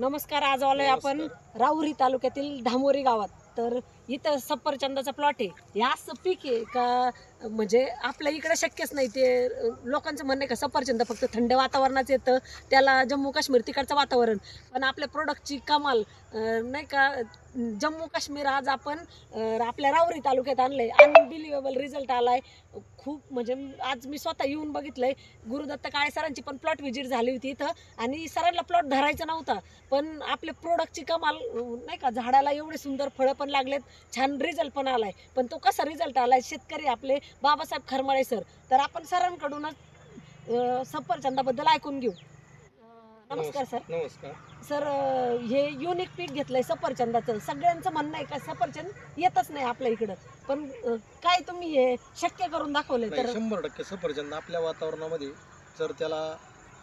नमस्कार. आज आलोय आपण राहुरी तालुक्यातील धामोरी गावात. तर इथं सफरचंदाचा प्लॉट आहे. हे असं पीक आहे का म्हणजे आपल्या इकडे शक्यच नाही. ते लोकांचं म्हणणं आहे का सफरचंद फक्त थंड वातावरणात येतं, त्याला जम्मू काश्मीर तिकडचं वातावरण. पण आपल्या प्रोडक्टची कमाल नाही का. जम्मू काश्मीर आज आपण आपल्या राहुरी तालुक्यात आणलंय. अनबिलिव्हेबल रिझल्ट आलाय खूप. म्हणजे आज मी स्वतः येऊन बघितलंय. गुरुदत्त काळे सरांची पण प्लॉट व्हिजिट झाली होती इथं, आणि सरांना प्लॉट धरायचा नव्हता, पण आपल्या प्रोडक्टची कमाल नाही का. झाडाला एवढे सुंदर फळं पण लागलेत, छान रिझल्ट पण आलाय. पण तो कसा रिझल्ट आलाय, शेतकरी आपले बाबासाहेब खरमाळे सर. तर आपण सरांकडूनच सफरचंदाबद्दल ऐकून घेऊ. नमस्कार सर. नमस्कार सर, हे युनिक पीक घेतलंय सफरचंदाचं. सगळ्यांचं म्हणणं आहे का सफरचंद येतच नाही आपल्या इकडं, पण काय तुम्ही हे शक्य करून दाखवलंय. तर 100% सफरचंद आपल्या वातावरणामध्ये जर त्याला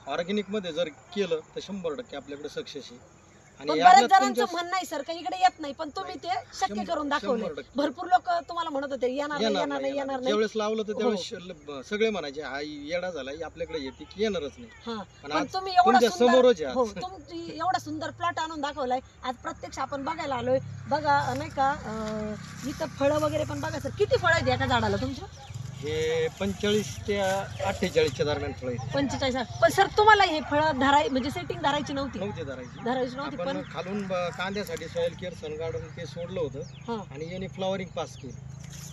ऑर्गॅनिक मध्ये जर केलं तर 100% आपल्याकडे सक्सेस आहे. पण बऱ्याच जणांचं म्हणणं आहे सर का इकडे येत नाही, पण तुम्ही ते शक्य करून दाखवलंय. भरपूर लोक तुम्हाला म्हणत होते येणार नाही. ज्यावेळेस लावलं तर त्यावेळेस सगळे म्हणायचे हा येडा झालाय, आपल्याकडे हे पीक येणारच नाही. पण तुम्ही एवढा सुंदर प्लॉट आणून दाखवलाय. आज प्रत्यक्ष आपण बघायला आलोय. बघा नाही का, इथं फळं वगैरे पण बघा सर. किती फळं आहेत एका झाडाला तुमच्या? हे 45 ते 48 दरम्यान फळ आहे. 45. पण सर तुम्हाला हे फळं म्हणजे सेटिंग धरायची नव्हती. धरायची पण खालून कांद्यासाठी सॉइल केअर सनगार्डन ते सोडलं होतं, आणि याने फ्लॉवरिंग पास केली.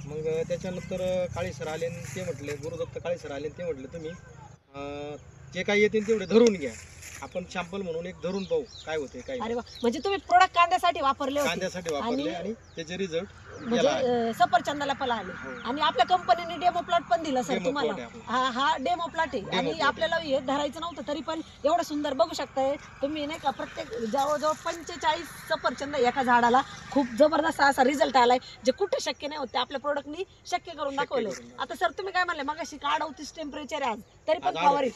मग त्याच्यानंतर काळे सर आले, ते म्हटले, गुरुदत्त काळे सर आले, ते म्हटले तुम्ही जे काही येतील तेवढे धरून घ्या, आपण सॅम्पल म्हणून एक धरून पाहू काय होते काय. अरे वा, म्हणजे तुम्ही प्रोडक्ट कांद्यासाठी वापरले आणि त्याचे रिझल्ट म्हणजे सफरचंदाला पण आले. आणि आपल्या कंपनीने डेमो प्लॉट पण दिला सर तुम्हाला. हा डेमो प्लॉट आहे, आणि आपल्याला हे धरायचं नव्हतं, तरी पण एवढं सुंदर बघू शकताय तुम्ही नाही का. प्रत्येक जवळजवळ 45 सफरचंद एका झाडाला. खूप जबरदस्त असा रिझल्ट आलाय, जे कुठे शक्य नाही होते आपल्या प्रोडक्टनी शक्य करून दाखवले. आता सर तुम्ही काय म्हणले मगाशी 38 टेम्परेचर आहे आज, तरी पण फ्लॉवरिंग.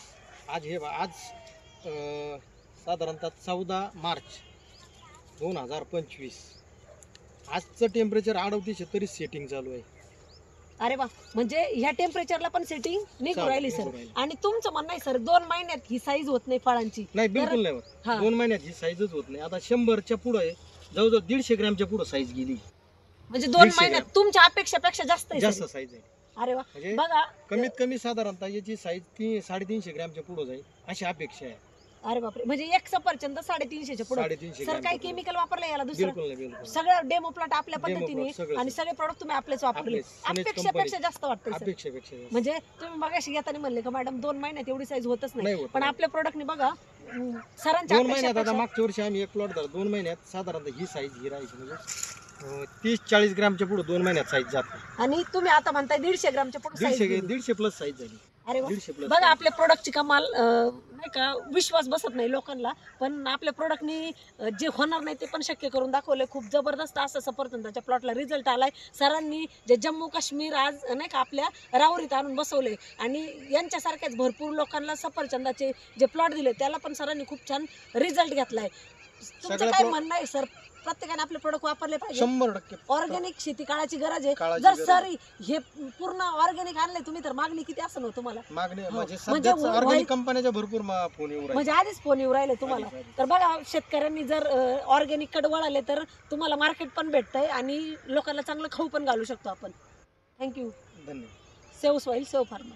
आज साधारणतः 14 मार्च 2025. आजचं टेम्परेचर 38 तरी सेटिंग चालू आहे. अरे वा, म्हणजे ह्या टेम्परेचरला पण सेटिंग निघून राहिली सर. आणि तुमचं म्हणणं आहे सर 2 महिन्यात ही साईज होत नाही फळांची? नाही, बिलकुल नाही होत. 2 महिन्यात ही साईजच होत नाही. आता 100च्या पुढे जवळजवळ 150 ग्रॅमच्या पुढे साईज गेली. म्हणजे 2 महिन्यात तुमच्या अपेक्षापेक्षा जास्त साईज आहे. अरे वा, बघा कमीत कमी साधारणतः याची साईज 350 ग्रॅमच्या पुढे जाईल अशी अपेक्षा आहे. अरे बापरे, म्हणजे एक सफरचंद 350च्या पुढे. सर काही केमिकल वापरलं याला दुसरं? सगळं डेमो प्लॉट आपल्या पद्धतीने, आणि सगळे प्रोडक्ट तुम्ही आपलेच वापरले. अपेक्षापेक्षा जास्त वाटतं. म्हणजे तुम्ही मगाशी घेताना म्हणले का मॅडम 2 महिन्यात एवढी साईज होतच नाही, पण आपल्या प्रोडक्टने बघा सरांच्या 2 महिन्यात. आता मागच्या वर्षी आम्ही एक प्लॉट धरला, 2 महिन्यात साधारणतः ही साईज ही राहायची. म्हणजे 30-40 ग्रॅमच्या पुढे 2 महिन्यात साईज जाते. आणि तुम्ही आता म्हणताय 150 ग्रॅमच्या पुढे 150 प्लस साईज झाली. अरे बघा, आपल्या प्रोडक्टची कमाल नाही का. विश्वास बसत नाही लोकांना, पण आपल्या प्रोडक्टनी जे होणार नाही ते पण शक्य करून दाखवलंय. खूप जबरदस्त असं सफरचंदाच्या प्लॉटला रिझल्ट आलाय. सरांनी जे जम्मू काश्मीर आज नाही का आपल्या राहुरीत आणून बसवले, आणि यांच्यासारख्याच भरपूर लोकांना सफरचंदाचे जे प्लॉट दिले त्याला पण सरांनी खूप छान रिझल्ट घेतलाय. तुमचं काय म्हणणं आहे सर? प्रत्येकाने आपले प्रोडक्ट वापरले पाहिजे. 100% ऑर्गॅनिक शेती काळाची गरज आहे. जर सर हे पूर्ण ऑर्गॅनिक आणले तुम्ही, तर मागणी किती असं नव्हतं तुम्हाला? मागणी म्हणजे ऑर्गॅनिक कंपन्यांच्या भरपूर फोन येऊ राहिले, म्हणजे आधीच फोन येऊ राहिले तुम्हाला. तर बघा, शेतकऱ्यांनी जर ऑर्गॅनिक कडे वळाले तर तुम्हाला मार्केट पण भेटतंय, आणि लोकांना चांगलं खाऊ पण घालू शकतो आपण. थँक्यू. धन्यवाद. Save soil save farmer.